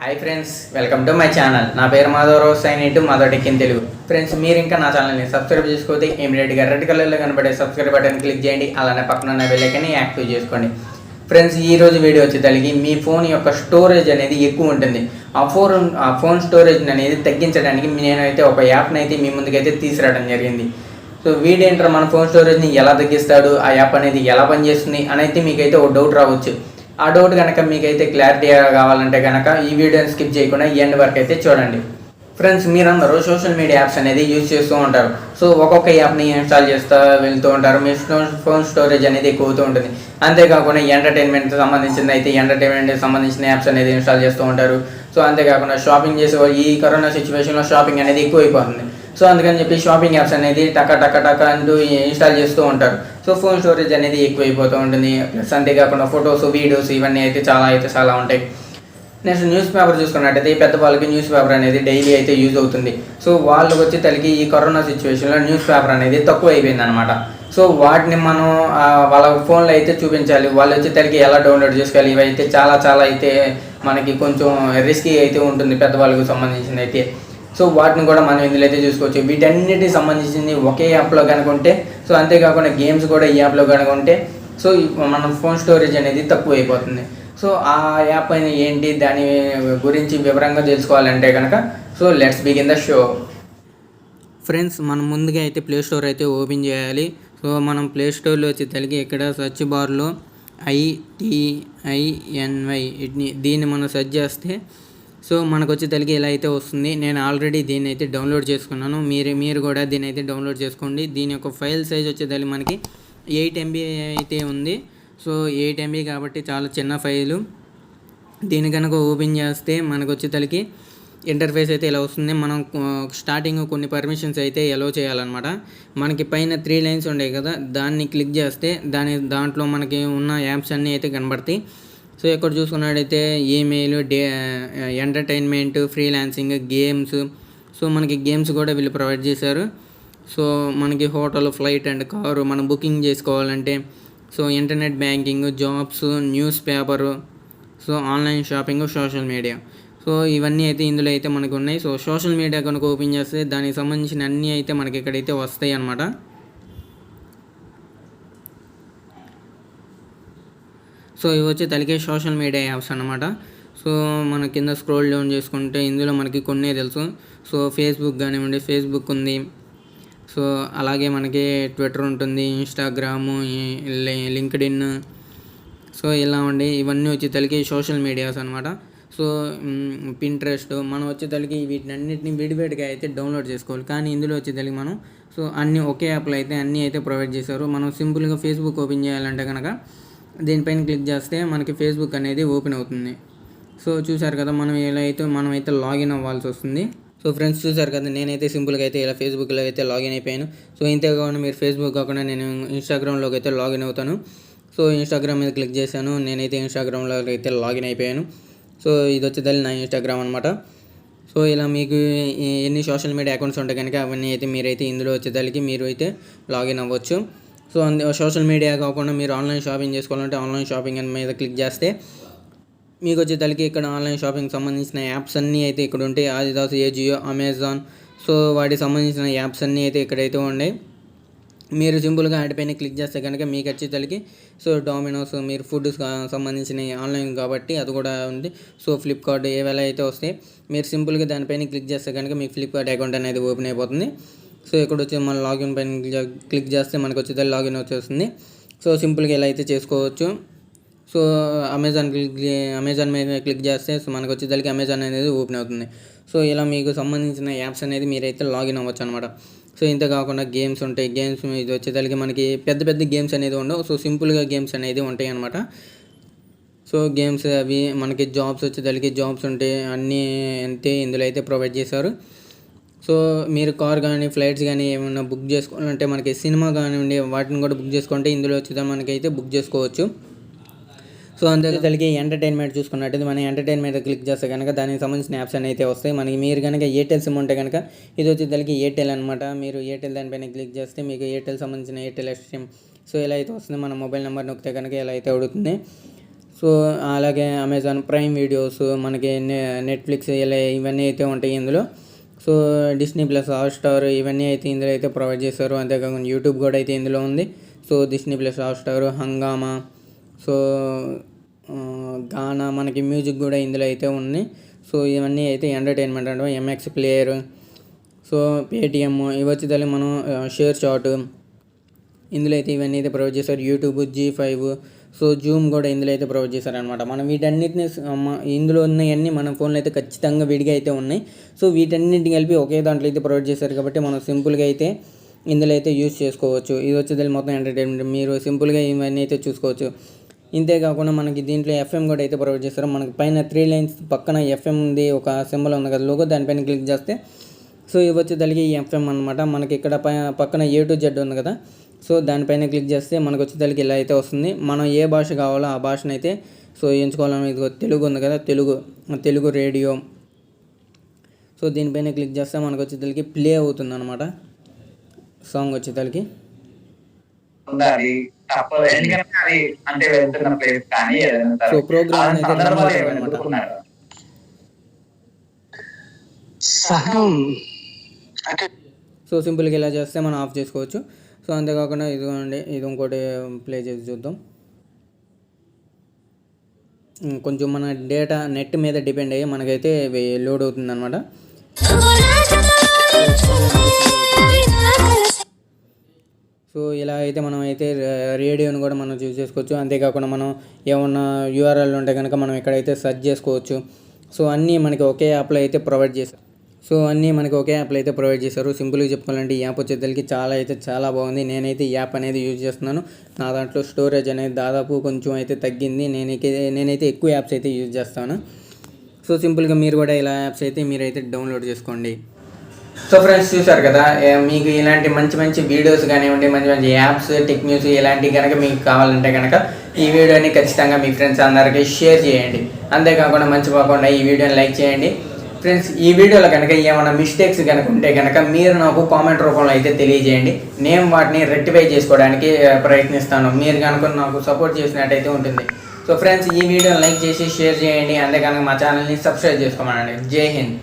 Hi friends, welcome to my channel. నా పేరు Madhavarao Madhavatechintelugu. Friends, మీరు ఇంకా నా ఛానల్ని సబ్స్క్రైబ్ చేసుకోతే ఇమీడియట్గా రెడ్ కలర్లో కనబడే సబ్స్క్రైబ్ బటన్ క్లిక్ చేయండి. అలానే పక్కన ఉన్న బెల్ ఐకాన్ని యాక్టివ్ చేసుకోండి. ఫ్రెండ్స్, ఈరోజు వీడియో వచ్చేసరికి మీ ఫోన్ యొక్క స్టోరేజ్ అనేది ఎక్కువ ఉంటుంది. ఆ ఫోన్ స్టోరేజ్ అనేది తగ్గించడానికి నేనైతే ఒక యాప్ని అయితే మీ ముందుకైతే తీసుకురావడం జరిగింది. సో వీడేంటర్ మన ఫోన్ స్టోరేజ్ని ఎలా తగ్గిస్తాడు, ఆ యాప్ అనేది ఎలా పనిచేస్తుంది అని అయితే మీకైతే ఒక డౌట్ రావచ్చు. ఆ డౌట్ కనుక మీకైతే క్లారిటీగా కావాలంటే కనుక ఈ వీడియోని స్కిప్ చేయకుండా ఎండ్ వరకు అయితే చూడండి. ఫ్రెండ్స్, మీరందరూ సోషల్ మీడియా యాప్స్ అనేది యూజ్ చేస్తూ ఉంటారు. సో ఒక్కొక్క యాప్ని ఇన్స్టాల్ చేస్తూ వెళ్తూ ఉంటారు. మీ ఫోన్ స్టోరేజ్ అనేది ఎక్కువ అవుతూ ఉంటుంది. అంతేకాకుండా ఎంటర్టైన్మెంట్ సంబంధించిన యాప్స్ అనేది ఇన్స్టాల్ చేస్తూ ఉంటారు. సో అంతేకాకుండా షాపింగ్ చేసే ఈ కరోనా సిచ్యువేషన్లో షాపింగ్ అనేది ఎక్కువైపోతుంది. సో అందుకని చెప్పి షాపింగ్ యాప్స్ అనేది టక అంటూ ఇన్స్టాల్ చేస్తూ ఉంటారు. సో ఫోన్ స్టోరేజ్ అనేది ఎక్కువైపోతూ ఉంటుంది. ప్లస్ అంతేకాకుండా ఫొటోస్, వీడియోస్ ఇవన్నీ అయితే చాలా ఉంటాయి. నెక్స్ట్ న్యూస్ పేపర్ చూసుకున్నట్టయితే పెద్దవాళ్ళకి న్యూస్ పేపర్ అనేది డైలీ అయితే యూజ్ అవుతుంది. సో వాళ్ళకి వచ్చి తలకి ఈ కరోనా సిచ్యువేషన్లో న్యూస్ పేపర్ అనేది తక్కువ అయిపోయింది అనమాట. సో వాటిని మనం వాళ్ళ ఫోన్లో అయితే చూపించాలి. వాళ్ళు వచ్చి తలకి ఎలా డౌన్లోడ్ చేసుకోవాలి, ఇవైతే చాలా అయితే మనకి కొంచెం రిస్కీ అయితే ఉంటుంది పెద్దవాళ్ళకి సంబంధించింది అయితే. సో వాటిని కూడా మనం ఇందులో అయితే చూసుకోవచ్చు. వీటన్నిటికి సంబంధించింది ఒకే యాప్లో కనుక ఉంటే, సో అంతేకాకుండా గేమ్స్ కూడా ఈ యాప్లో కనుక ఉంటే, సో మన ఫోన్ స్టోరేజ్ అనేది తక్కువ అయిపోతుంది. సో ఆ యాప్ అయినా ఏంటి, దాని గురించి వివరంగా తెలుసుకోవాలంటే కనుక so let's begin the show. Friends, మనం ముందుగా అయితే ప్లే స్టోర్ అయితే ఓపెన్ చేయాలి. సో మనం ప్లే స్టోర్లో వచ్చి తలిగి ఇక్కడ సెర్చ్ బార్లో ITINY దీన్ని మనం సెర్చ్ చేస్తే సో మనకు వచ్చి తలిగి ఇలా అయితే వస్తుంది. నేను ఆల్రెడీ దీన్ని అయితే డౌన్లోడ్ చేసుకున్నాను. మీరు కూడా దీన్ని అయితే డౌన్లోడ్ చేసుకోండి. దీని యొక్క ఫైల్ సైజ్ వచ్చేది మనకి 8 MB అయితే ఉంది. సో 8 MB కాబట్టి చాలా చిన్న ఫైలు. దీని కనుక ఓపెన్ చేస్తే మనకు వచ్చేసరికి ఇంటర్ఫేస్ అయితే ఇలా వస్తుంది. మనం స్టార్టింగ్ కొన్ని పర్మిషన్స్ అయితే ఎలో చేయాలన్నమాట. మనకి పైన 3 లైన్స్ ఉన్నాయి కదా, దాన్ని క్లిక్ చేస్తే దాంట్లో మనకి ఉన్న యాప్స్ అన్నీ అయితే కనబడతాయి. సో ఇక్కడ చూసుకున్నట్టయితే email, entertainment, freelancing, games. So మనకి గేమ్స్ కూడా వీళ్ళు ప్రొవైడ్ చేశారు. సో మనకి హోటల్, ఫ్లైట్ అండ్ కారు మనం బుకింగ్ చేసుకోవాలంటే, so internet banking, jobs, news paper, so online shopping, social media. So ఇవన్నీ అయితే ఇందులో అయితే మనకు ఉన్నాయి. సో సోషల్ మీడియా కనుక ఓపెన్ చేస్తే దానికి సంబంధించిన అన్నీ అయితే మనకి ఇక్కడైతే వస్తాయి అన్నమాట. సో ఇవి వచ్చి తలికే సోషల్ మీడియా యాప్స్ అన్నమాట. సో మన కింద స్క్రోల్ డౌన్ చేసుకుంటే ఇందులో మనకి కొన్ని తెలుసు. సో ఫేస్బుక్ కానివ్వండి, ఫేస్బుక్ ఉంది. సో అలాగే మనకి ట్విట్టర్ ఉంటుంది, ఇన్స్టాగ్రాము, లింక్డ్ఇన్. సో ఇలా ఉండి ఇవన్నీ వచ్చి తలికి సోషల్ మీడియాస్ అనమాట. సో పింట్రెస్ట్ మనం వచ్చే తలికి వీటినన్నిటిని విడివిడిగా అయితే డౌన్లోడ్ చేసుకోవాలి. కానీ ఇందులో వచ్చే తలికి మనం సో అన్నీ ఒకే యాప్లో అయితే అన్నీ అయితే ప్రొవైడ్ చేశారు. మనం సింపుల్గా ఫేస్బుక్ ఓపెన్ చేయాలంటే కనుక దీనిపైన క్లిక్ చేస్తే మనకి ఫేస్బుక్ అనేది ఓపెన్ అవుతుంది. సో చూసారు కదా, మనమైతే లాగిన్ అవ్వాల్సి వస్తుంది. సో ఫ్రెండ్స్, చూసారు కదా, నేనైతే సింపుల్గా అయితే ఇలా ఫేస్బుక్లో అయితే లాగిన్ అయిపోయాను. సో ఇంతేకాకుండా మీరు ఫేస్బుక్ కాకుండా నేను ఇన్స్టాగ్రామ్లోకి అయితే లాగిన్ అవుతాను. సో ఇన్స్టాగ్రామ్ మీద క్లిక్ చేశాను, నేనైతే ఇన్స్టాగ్రామ్లో అయితే లాగిన్ అయిపోయాను. సో ఇది వచ్చేదాన్ని నా ఇన్స్టాగ్రామ్ అనమాట. సో ఇలా మీకు ఎన్ని సోషల్ మీడియా అకౌంట్స్ ఉంటాయి కనుక అవన్నీ అయితే మీరైతే ఇందులో వచ్చేదానికి మీరు అయితే లాగిన్ అవ్వచ్చు. సో సోషల్ మీడియా కాకుండా మీరు ఆన్లైన్ షాపింగ్ చేసుకోవాలంటే ఆన్లైన్ షాపింగ్ అని మీద క్లిక్ చేస్తే మీకు వచ్చేసరికి ఇక్కడ ఆన్లైన్ షాపింగ్ సంబంధించిన యాప్స్ అన్నీ అయితే ఇక్కడ ఉంటాయి. ఆదిదాస్, ఏజియో, అమెజాన్. సో వాటికి సంబంధించిన యాప్స్ అన్నీ అయితే ఇక్కడైతే ఉన్నాయి. మీరు సింపుల్గా వాటిపైన క్లిక్ చేస్తే కనుక మీకు వచ్చేసరికి సో డొమినోస్, మీరు ఫుడ్ సంబంధించిన ఆన్లైన్ కాబట్టి అది కూడా ఉంది. సో ఫ్లిప్కార్ట్ ఏవేళ అయితే వస్తాయి. మీరు సింపుల్గా దానిపైన క్లిక్ చేస్తే కనుక మీకు ఫ్లిప్కార్ట్ అకౌంట్ అనేది ఓపెన్ అయిపోతుంది. సో ఇక్కడ వచ్చి మన లాగిన్ పైన క్లిక్ చేస్తే మనకు వచ్చేది లాగిన్ వచ్చేస్తుంది. సో సింపుల్గా ఇలా అయితే చేసుకోవచ్చు. సో అమెజాన్ మీద క్లిక్ చేస్తే సో మనకు వచ్చేసరికి అమెజాన్ అనేది ఓపెన్ అవుతుంది. సో ఇలా మీకు సంబంధించిన యాప్స్ అనేది మీరైతే లాగిన్ అవ్వచ్చు అనమాట. సో ఇంతే కాకుండా గేమ్స్ ఉంటాయి. గేమ్స్ ఇది వచ్చేసరికి మనకి పెద్ద గేమ్స్ అనేది ఉండవు. సో సింపుల్గా గేమ్స్ అనేది ఉంటాయి అనమాట. సో గేమ్స్ అవి మనకి జాబ్స్ వచ్చేసరికి జాబ్స్ ఉంటాయి. అన్నీ అంతే ఇందులో అయితే ప్రొవైడ్ చేశారు. సో మీరు కార్ కానీ, ఫ్లైట్స్ కానీ ఏమైనా బుక్ చేసుకోవాలంటే మనకి సినిమా కానివ్వండి వాటిని కూడా బుక్ చేసుకుంటే ఇందులో వచ్చేదా మనకైతే బుక్ చేసుకోవచ్చు. సో అంతేకాక ఎంటర్టైన్మెంట్ చూసుకున్నట్టు మనం ఎంటర్టైన్మెంట్ క్లిక్ చేస్తే కనుక దానికి సంబంధించిన యాప్స్ అని అయితే వస్తాయి. మనకి మీరు కనుక ఎయిర్టెల్ సిమ్ ఉంటే కనుక ఇది వచ్చేసరికి ఎయిర్టెల్ అనమాట. మీరు ఎయిర్టెల్ దానిపైన క్లిక్ చేస్తే మీకు ఎయిర్టెల్ సంబంధించిన ఎయిర్టెల్ సిమ్ సో ఇలా అయితే వస్తుంది. మన మొబైల్ నెంబర్ నొక్కితే కనుక ఇలా అయితే అడుగుతుంది. సో అలాగే అమెజాన్ ప్రైమ్ వీడియోస్, మనకి నెట్ఫ్లిక్స్ ఇలా ఇవన్నీ అయితే ఉంటాయి ఇందులో. సో డిస్నీ ప్లస్ హాట్స్టార్ ఇవన్నీ అయితే ఇందులో అయితే ప్రొవైడ్ చేశారు. అంతేకాకుండా యూట్యూబ్ కూడా అయితే ఇందులో ఉంది. సో డిస్నీ ప్లస్ హాట్స్టార్, హంగామా, సో గానా, మనకి మ్యూజిక్ కూడా ఇందులో అయితే ఉంది. సో ఇవన్నీ అయితే ఎంటర్టైన్మెంట్ అంటే ఎంఎక్స్ ప్లేయర్, సో పేటిఎం ఇవి వచ్చి మనం షేర్ చాట్ ఇందులో అయితే ఇవన్నీ అయితే ప్రొవైడ్ చేశారు. యూట్యూబ్, G5, సో జూమ్ కూడా ఇందులో అయితే ప్రొవైడ్ చేశారనమాట. మనం వీటన్నిటిని ఇందులో ఉన్నవన్నీ మన ఫోన్లో అయితే ఖచ్చితంగా విడిగా అయితే ఉన్నాయి. సో వీటన్నిటిని కలిపి ఒకే దాంట్లో అయితే ప్రొవైడ్ చేశారు కాబట్టి మనం సింపుల్గా అయితే ఇందులో అయితే యూజ్ చేసుకోవచ్చు. ఇది వచ్చేది మొత్తం ఎంటర్టైన్మెంట్, మీరు సింపుల్గా ఇవన్నీ అయితే చూసుకోవచ్చు. ఇంతేకాకుండా మనకి దీంట్లో FM కూడా అయితే ప్రొవైడ్ చేస్తారు. మనకి పైన 3 లైన్స్ పక్కన FM ఉంది, ఒక సింబల్ ఉంది కదా లోగో, దానిపైన క్లిక్ చేస్తే సో ఇవి వచ్చేదానికి FM అనమాట. మనకి ఇక్కడ పక్కన A to Z ఉంది కదా, సో దానిపైన క్లిక్ చేస్తే మనకు వచ్చేదానికి ఇలా అయితే వస్తుంది. మనం ఏ భాష కావాలో ఆ భాషను అయితే సో ఎంచుకోవాలని, ఇది తెలుగు ఉంది కదా, తెలుగు రేడియో. సో దీనిపైన క్లిక్ చేస్తే మనకు వచ్చేదానికి ప్లే అవుతుంది అనమాట సాంగ్ వచ్చేదానికి. సో ప్రోగ్రామ్ అయితే రన్ అవుతుంది అనమాట. సో సింపుల్గా ఇలా చేస్తే మనం ఆఫ్ చేసుకోవచ్చు. సో అంతేకాకుండా ఇది ఇంకోటి ప్లే చేసి చూద్దాం. కొంచెం మన డేటా నెట్ మీద డిపెండ్ అయ్యి మనకైతే లోడ్ అవుతుంది అనమాట. సో ఇలా అయితే మనం అయితే రేడియోని కూడా మనం చూస్ చేసుకోవచ్చు. అంతేకాకుండా మనం ఏమన్నా URL ఉంటే కనుక మనం ఇక్కడైతే సెర్చ్ చేసుకోవచ్చు. సో అన్నీ మనకి ఒకే యాప్లో అయితే ప్రొవైడ్ చేశారు. సింపుల్గా చెప్పుకోవాలంటే ఈ యాప్ వచ్చేసరికి చాలా బాగుంది. నేనైతే ఈ యాప్ అనేది యూజ్ చేస్తున్నాను. నా దాంట్లో స్టోరేజ్ అనేది దాదాపు కొంచెం అయితే తగ్గింది. నేనైతే ఎక్కువ యాప్స్ అయితే యూజ్ చేస్తాను. సో సింపుల్గా మీరు కూడా ఇలా యాప్స్ అయితే మీరైతే డౌన్లోడ్ చేసుకోండి. సో ఫ్రెండ్స్ చూసారు కదా, మీకు ఇలాంటి మంచి వీడియోస్ కానివ్వండి, మంచి యాప్స్, టెక్ న్యూస్ ఇలాంటివి కనుక మీకు కావాలంటే కనుక ఈ వీడియోని ఖచ్చితంగా మీ ఫ్రెండ్స్ అందరికీ షేర్ చేయండి. అంతేకాకుండా మర్చిపోకుండా ఈ వీడియోని లైక్ చేయండి. ఫ్రెండ్స్ ఈ వీడియోలో కనుక ఏమైనా మిస్టేక్స్ కనుక ఉంటే కనుక మీరు నాకు కామెంట్ రూపంలో అయితే తెలియజేయండి. నేను వాటిని రెక్టిఫై చేసుకోవడానికి ప్రయత్నిస్తాను. మీరు కనుక నాకు సపోర్ట్ చేసినట్టయితే ఉంటుంది. సో ఫ్రెండ్స్ ఈ వీడియోని లైక్ చేసి షేర్ చేయండి. అంతేకాక మా ఛానల్ని సబ్స్క్రైబ్ చేసుకోమనండి. జై హింద్.